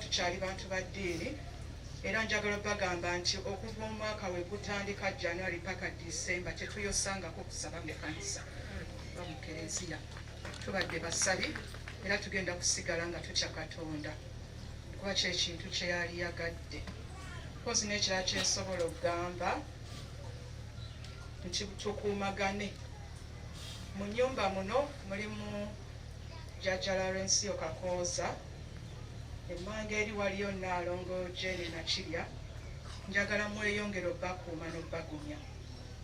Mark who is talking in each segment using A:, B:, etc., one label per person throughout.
A: tukyali bantu ba ddiini era njagala bagamba nti okuva omwaka we gutandika January paka December tetuyosangako kusaba mu kanisa ba mu kereziya tubadde basabi era tugenda kusigala nga tutya Katonda kuba kyekintu kye yali yagadde kozi n'ekirala kyensobola okugamba nti tukuumagane mu nnyumba muno mulimu Jjajja Lawrence Kakooza emmanga eri waliyo Naalongo Jenny Nakirya njagala mweyongera obbakuuma n'obbagumya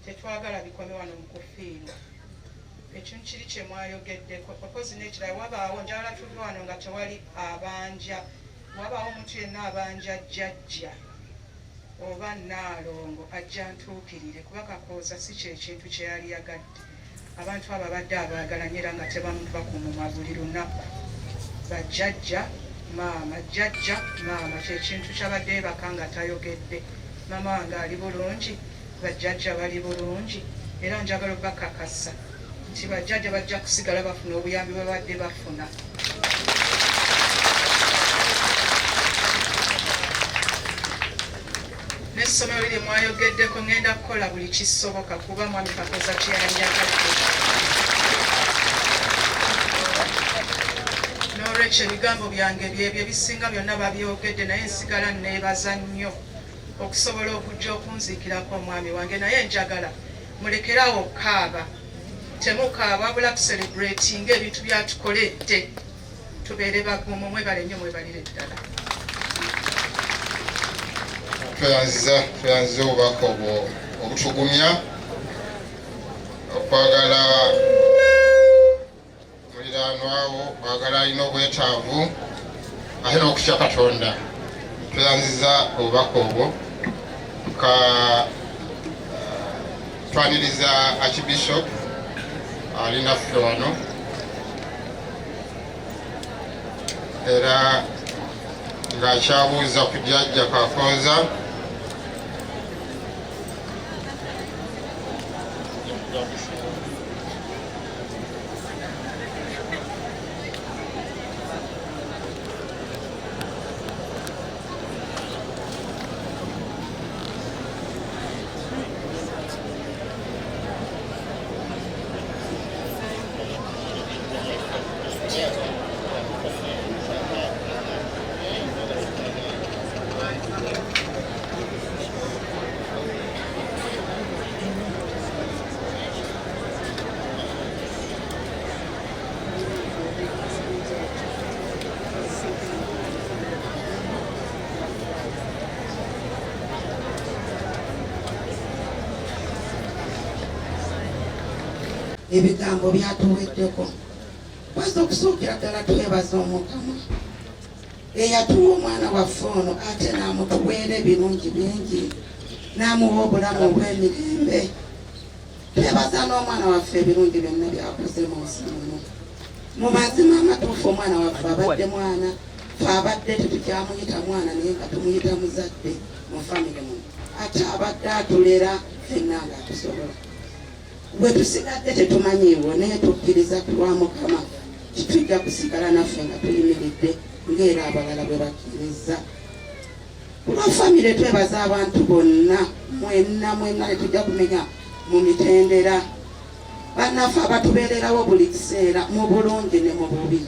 A: tetwagala bikome wano mu kufiirwa ekintu kiri kye mwayogeddeko okozi n'ekirala wabaawo njagala tuve wano nga tewali abanja wabaawo omuntu yenna abanja Jjajja oba Naalongo ajja ntuukirire kuba Kakooza si kyekintu kye yali yagadde abantu abo abadde abaagalanye era nga tebamubakuuma buli lunaku bajjajja maama jjajja maama kyekintu kyabadde baka nga tayogedde maama wange ali bulungi bajjajja bali bulungi era njagala bakakasa nti bajjajja bajja kusigala bafuna obuyambi bwe badde bafuna n'essomero liri mwayogeddeko ngenda kukola buli kisoboka kuba mwami Kakooza kyeyanjagadde n'olwekyo ebigambo byange byebyo ebisinga byonna babyogedde naye nsigala neebaza nnyo okusobola okujja okunziikirako omwami wange naye njagala mulekerawo okukaaba temukaaba wabula tucelebratinga ebintu byatukoledde tubeere bagumu mwebale nnyo mwebalire ddala
B: tweyanziza obubaka obwo obutugumya okwagala muliraanwawo kwagala alina obwetaavu ate n'okutya Katonda tweyanziza obubaka obwo twaniriza Archbishop alina ffe wano era ng'akyabuuza ku Jjajja Kakooza
C: ebigambo byatuweddeko kwanza okusookera ddala twebaza Omukama eyatuwa omwana waffe ono ate n'amutuweera ebirungi bingi n'amuwa obulamu obw'emirembe twebaza n'omwana waffe ebirungi byonna byakoze mu nsi muno mu mazima amatuufu omwana waffe abadde mwana fe abadde tetukyamuyita mwana naye nga tumuyita muzadde mu famire muno ate abadde atulera fenna nga atusobola bwe tusigadde tetumanyiiwo naye tukkiriza lwa Mukama kitujja kusigala naffe nga tuyimiridde ng'era abalala bwe bakkiriza kulwa famire twebaza abantu bonna mwenna netujja kumenya mu mitendera bannaffe abatubeererawo buli kiseera mu bulungi ne mu bubi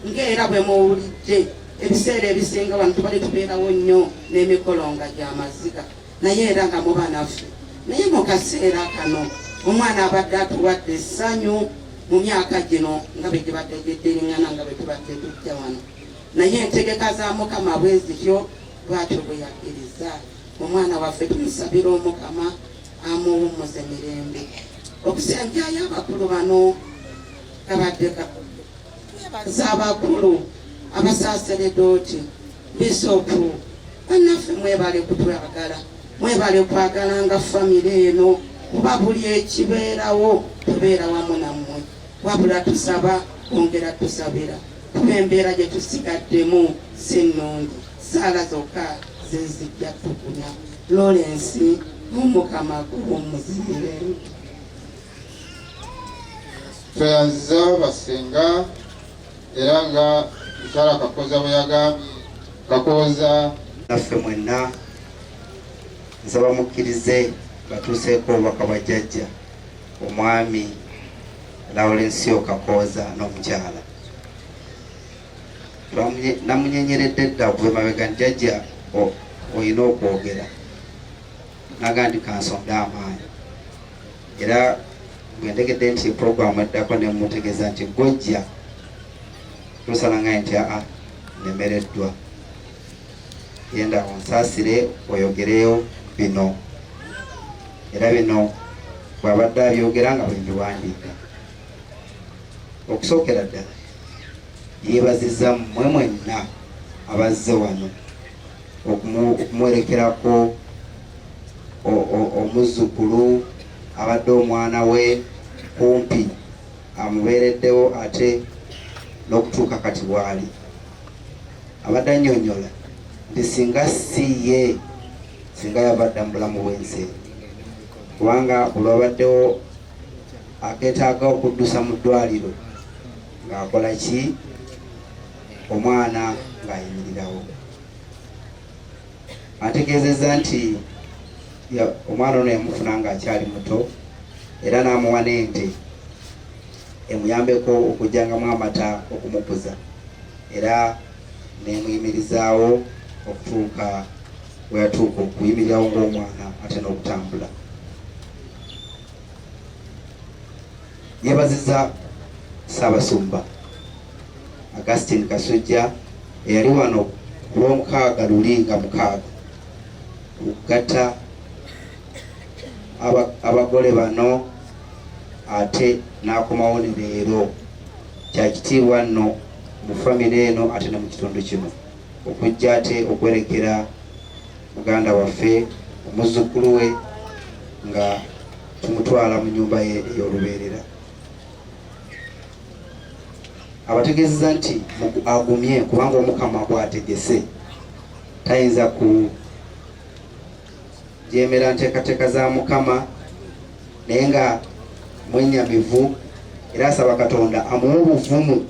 C: ng'era bwe muwulidde ebiseera ebisinga wano tubali tubeerawo nnyo n'emikolo nga gy'amaziga naye era nga muba naffe naye mu kaseera kano omwana abadde atuwadde essanyu mu myaka gino nga bwe gibadde gyedderingana nga bwe tubadde tujja wano naye entegeka za Mukama bwe zityo bwatyo bwe yakkiriza omwana waffe tumusabira Omukama amuwummuze mirembe okusenjayo abakulu bano kabadde twebaza abakulu abasaaseredooti bisopu bannaffe mwebale kutwagala mwebale kwagalanga famire eno kuba buli ekibeerawo tubeera wamu nammwe wabula tusaba kwongera tusabira kuba embeera gye tusigaddemu si nnungi saala zokka zezijja tukunya Lawrence Omukama gumuzibire
B: tweyanziza basenga era nga mukyala Kakooza bwe yagambye Kakooza
D: naffe mwenna nsaba mukkirize batuuseeko obubaka bwa jjajja omwami Lawrence Kakooza n'omukyala. Namunyenyeredde dda okuva emabega nti jjajja olina okwogera naga ndi kansonde amaanyi, era bwentegedde nti puroguramu eddako ne mutegeeza nti gojja tusalanga nti nemereddwa, yenda onsaasire oyogereyo bino, era bino bw'abadde abyogera nga bwe mbiwandiika. Okusookera ddala yeebazizza mmwe mwenna abazze wano okumuwerekerako omuzzukulu abadde omwana we kumpi amubeereddewo ate n'okutuuka kati bw'ali. Abadde annyonnyola nti singa si ye, singa yabadde mu bulamu bw'ensi, kubanga buli wabaddewo akeetaaga okuddusa mu ddwaliro ng'akola ki, omwana ng'ayimirirawo. Ategeezezza nti omwana ono yamufuna ng'akyali muto, era n'amuwa n'ente emuyambeko okujjangamu amata okumukuza, era nemuyimirizaawo okutuuka we yatuuka okuyimirirawo ng'omwana ate n'okutambula. Yeebazizza Ssaabasumba Augustine Kasujja eyali wano ku Lwomukaaga luli nga mukaaga okugatta abagole bano, ate n'akomawo ne leero. Kyakitiibwa nno mu famire eno ate ne mu kitundu kino okujja ate okwerekera muganda waffe omuzzukulu we nga tumutwala mu nnyumba ye ey'olubeerera. Abategeezezza nti agumye kubanga Omukama bw'ategese tayinza kujeemera nteekateeka za Mukama, naye nga mwennyamivu, era asaba Katonda amuwe obuvumu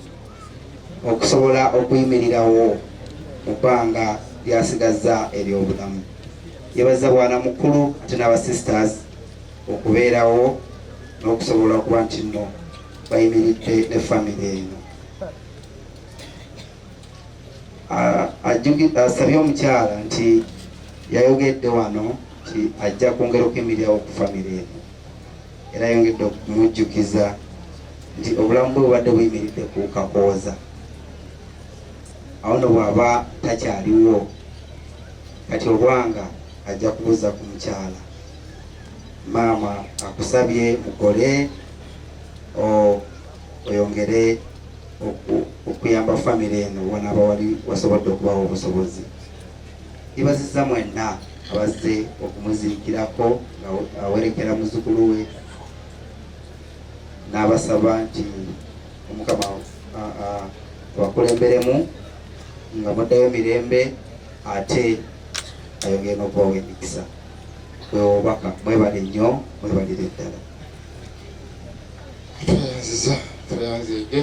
D: okusobola okuyimirirawo mu bbanga lyasigazza ery'obulamu. Yeebazizza bwana mukulu ate n'abasisters okubeerawo n'okusobola okuba nti nno bayimiridde ne famire eno. Asabye omukyala nti yayogedde wano nti ajja kwongera okuyimirirawo ku famire eno, era yongedde okumujjukiza nti obulamu bwe bubadde buyimiridde ku Kakooza. Awo no bw'aba takyaliwo kati obwanga ajja kubuuza ku mukyala. Maama akusabye mukole oyongere okuyamba famire eno wanaaba wali wasobodde okubawo obusobozi. Yeebazizza mwenna abazze okumuziikirako nga awerekera muzzukulu we, n'abasaba nti Omukama abakulemberemu nga muddayo mirembe, ate ayongere n'okubawo emikisa. Obubaka mwebale nnyo, mwebalire ddala.
B: tweyanziza tweyanzige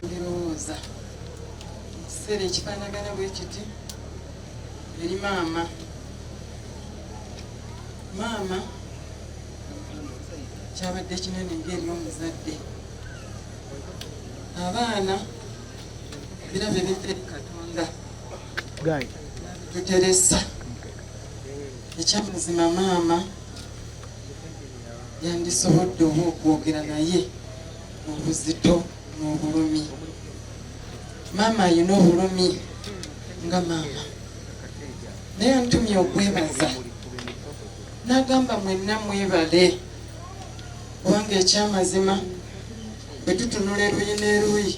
C: Ndowooza ekiseera ekifaanagana bwe kiti eri maama. Maama kyabadde kinene ng'eri omuzadde. Abaana birabye biva eri Katonda tuteresa. Ekyamazima maama yandisobodde oba okwogera naye obuzito n'obulumi. Maama alina obulumi nga maama, naye antumye okwebaza n'agamba mwenna mwebale, kubanga ekyamazima bwe tutunula eruyi n'eruyi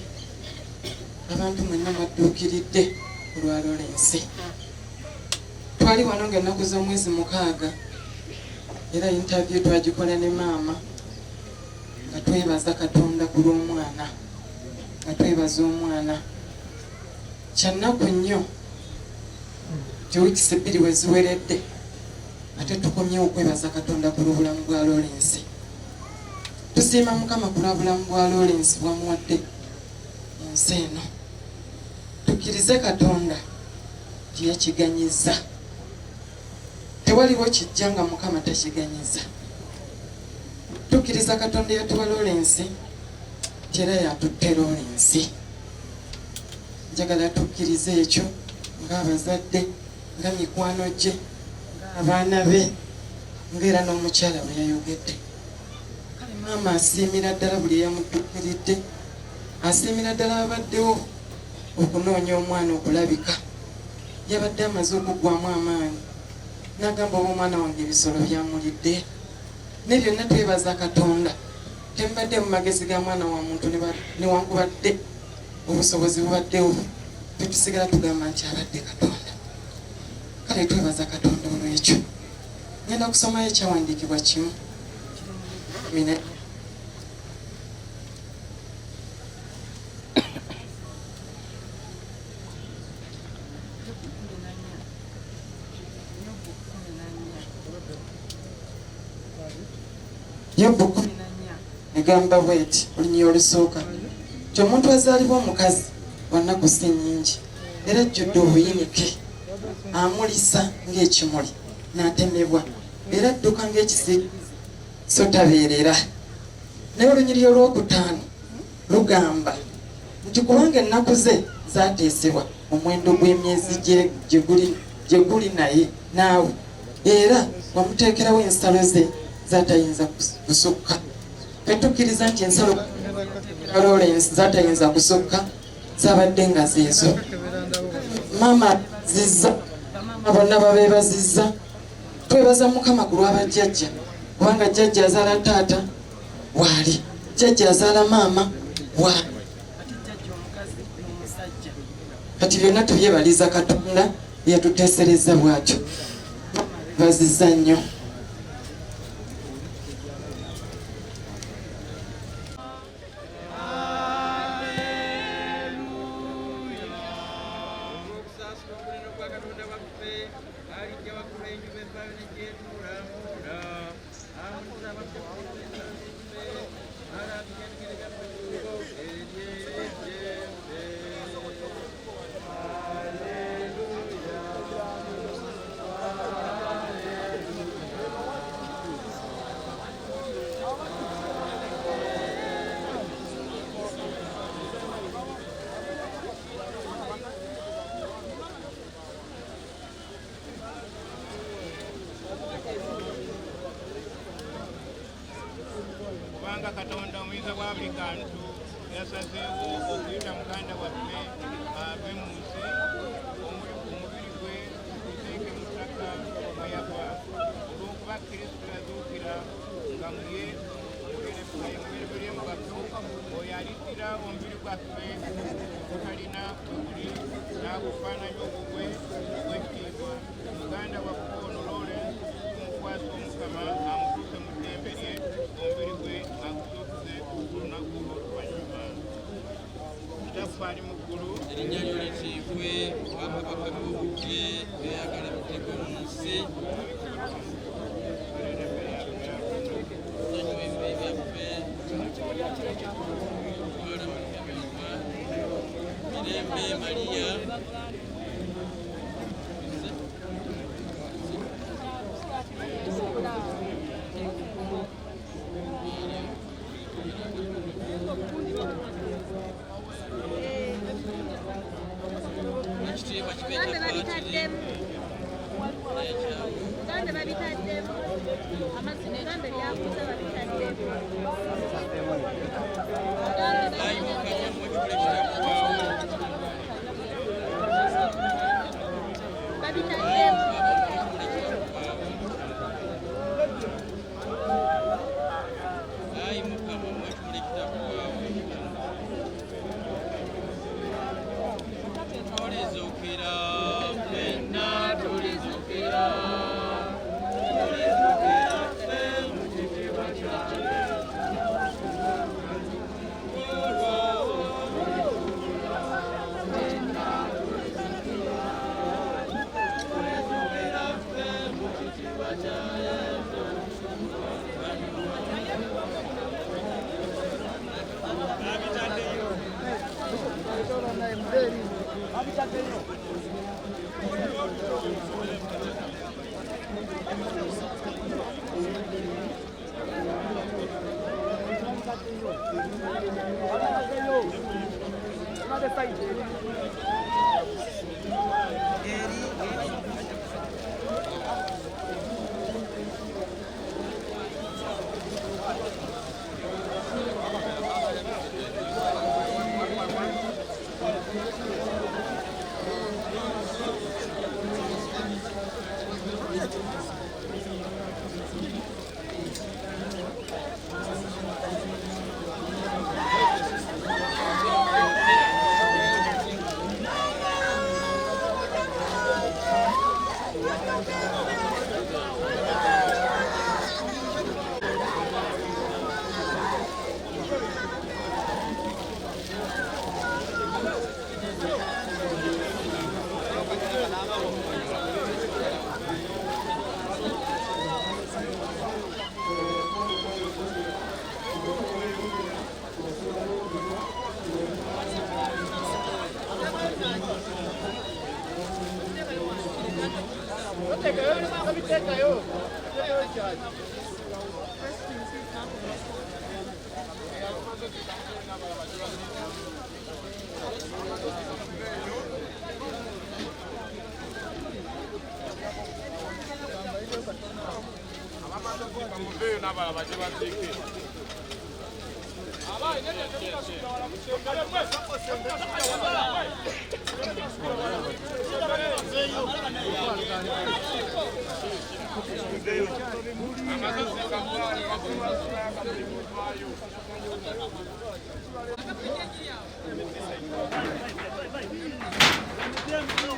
C: abantu mwenna mwadduukiridde olwa Lawrence. Twali wano ng'ennaku z'omwezi 6 era interview twagikola ne maama nga twebaza Katonda ku lw'omwana, nga twebaza omwana. Kyannaku nnyo nti wiikisi 2 we ziweredde ate tukomye okwebaza Katonda ku lw'obulamu bwa Lawrence. Tusiima Mukama ku lwa bulamu bwa Lawrence bwamuwadde ensi eno. tukkirize Katonda tiyakiganyiza. Tewaliwo kijja nga Mukama takiganyiza. Tukkiriza Katonda yatuwa Lawrence era yatutte Lawrence. Njagala tukkirize ekyo ng'abazadde, nga mikwano gye, ng'abaana be, ng'era n'omukyala bwe yayogedde. Kale maama asiimira ddala buli eyamuddukiridde, asiimira ddala abaddewo okunoonya omwana okulabika. Yabadde amaze okuggwamu amaanyi n'agamba oba omwana wange ebisolo byamulidde. Ne byonna twebaza Katonda. Tembadde mu magezi ga mwana wa muntu newankubadde obusobozi bubaddewo, tetusigala tugamba nti abadde Katonda. Kale twebaza Katonda olw'ekyo. Ngenda kusomayo ekyawandiikibwa kimu. Yobu 10 negamba bweti olunyiriri olusooka nti omuntu azaalibwa omukazi wa nnaku si nnyingi era ajjudde obuyinike, amulisa ng'ekimuli n'atemebwa era adduka ng'ekisiikirize so tabeerera. Naye olunyiriri olwokutaano lugamba nti kubanga ennaku ze zaateesebwa omuwendo gw'emyezi gye guli naye naawe, era wamuteekerawo ensalo ze zatayinza kusukka. Fetukkiriza nti ensalo Lawrence zatayinza kusukka zabadde nga zeezo. Maama zizza, bonna babeebazizza. Twebaza Mukama ku lw'abajjajja, kubanga jjajja azaala taata waali, jjajja azaala maama waali, kati byonna tubyebaliza Katonda yatuteesereza bw'atyo. Bazizza nnyo.
E: Katonda omuyinza gwa buli kantu yasazeewo okuyita muganda waffe ave mu nsi omubiri gwe guteeke mu ttaka mwe yava olw'okuba Kristo yazuukira nga muye mubiri bye mugaggo oyo aliddira omubiri gwaffe gutalina bwe guli n'agufaananya ogugwe ogw'ekitiibwa. Muganda waffe ono Lawrence tumukwasa Omukama amutuuse mu ddembe lye, omubiri gwe agutuukize ku lunaku olw'oluvannyuma. Kitaffe ali mu ggulu, erinnya lyo litiibwe, obwakabaka bwo bujje, beeyagala biteeke mu nsi. Nsonyiwa ebibi byaffe, twala mu byabwe, mirembe Mariya. Thank you.